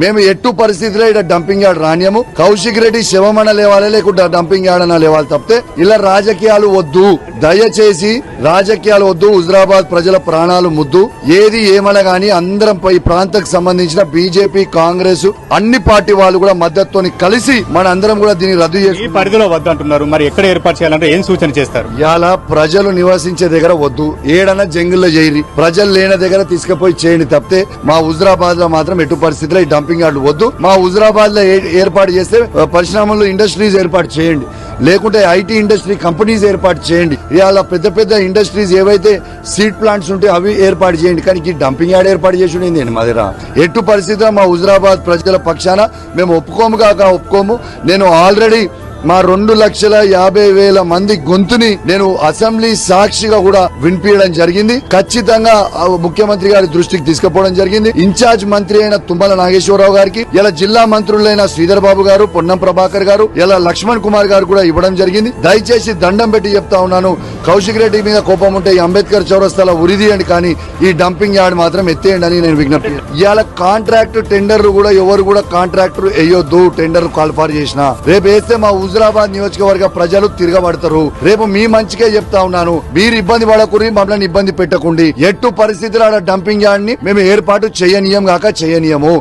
మేము ఎట్టు పరిస్థితిలో ఇక్కడ డంపింగ్ యార్డ్ రానియము. కౌశిక్ రెడ్డి శవమన లేవాలి, లేకుంటే డంపింగ్ యార్డ్ అన్న లేవాలి తప్పితే ఇలా రాజకీయాలు వద్దు. దయచేసి రాజకీయాలు వద్దు. హుజరాబాద్ ప్రజల ప్రాణాలు ముద్దు. ఏది ఏమన గాని అందరం ఈ ప్రాంతానికి సంబంధించిన బీజేపీ, కాంగ్రెస్ అన్ని పార్టీ వాళ్ళు కూడా మద్దతుని కలిసి మన అందరం కూడా దీన్ని రద్దు చేసి పరిధిలో వద్దు అంటున్నారు. మరి ఎక్కడ ఏర్పాటు చేయాలంటే ఏం సూచన చేస్తారు? ఇలా ప్రజలు నివసించే దగ్గర వద్దు, ఏడన్నా జంగిల్లో చేయరి, ప్రజలు లేని దగ్గర తీసుకుపోయి చేయండి తప్పితే మా హుజరాబాద్ లో మాత్రం ఎటు పరిస్థితిలో ఈ డంపింగ్ యార్డు వద్దు. మా హుజరాబాద్ లో ఏర్పాటు చేస్తే పరిశ్రమలు, ఇండస్ట్రీస్ ఏర్పాటు చేయండి, లేకుంటే ఐటీ ఇండస్ట్రీ కంపెనీస్ ఏర్పాటు చేయండి. ఇవాళ పెద్ద పెద్ద ఇండస్ట్రీస్ ఏవైతే సీడ్ ప్లాంట్స్ ఉంటే అవి ఏర్పాటు చేయండి. కానీ ఈ డంపింగ్ యార్డ్ ఏర్పాటు చేసి ఉండేది మా దగ్గర. ఎటు పరిస్థితిలో మా హుజరాబాద్ ప్రజల పక్షాన మేము ఒప్పుకోము కాక ఒప్పుకోము. నేను ఆల్రెడీ మా 2,50,000 మంది గొంతుని నేను అసెంబ్లీ సాక్షిగా కూడా వినిపించడం జరిగింది. ఖచ్చితంగా ముఖ్యమంత్రి గారి దృష్టికి తీసుకుపోవడం జరిగింది. ఇన్ఛార్జ్ మంత్రి అయిన తుమ్మల నాగేశ్వరరావు గారికి, ఇలా జిల్లా మంత్రులైన శ్రీధర్ బాబు గారు, పొన్నం ప్రభాకర్ గారు, ఇలా లక్ష్మణ్ కుమార్ గారు కూడా ఇవ్వడం జరిగింది. దయచేసి దండం పెట్టి చెప్తా ఉన్నాను, కౌశిక్ రెడ్డి మీద కోపం ఉంటే ఈ అంబేద్కర్ చౌరస్తాలో ఉరిదీయండి, కానీ ఈ డంపింగ్ యార్డ్ మాత్రం ఎత్తేయండి అని నేను విజ్ఞప్తి. ఇవాళ కాంట్రాక్ట్ టెండర్లు కూడా ఎవరు కూడా కాంట్రాక్టర్ వేయొద్దు. టెండర్ కాల్ఫార్ చేసిన రేపు వేస్తే మా హుజరాబాద్ నియోజకవర్గ ప్రజలు తిరగబడతారు. రేపు మీ మంచికే చెప్తా ఉన్నాను, మీరు ఇబ్బంది పడకూరి, మమ్మల్ని ఇబ్బంది పెట్టకండి. ఎట్టు పరిస్థితుల్లో డంపింగ్ యార్డ్ ని మేము ఏర్పాటు చేయనీయం గాక చేయనీయము.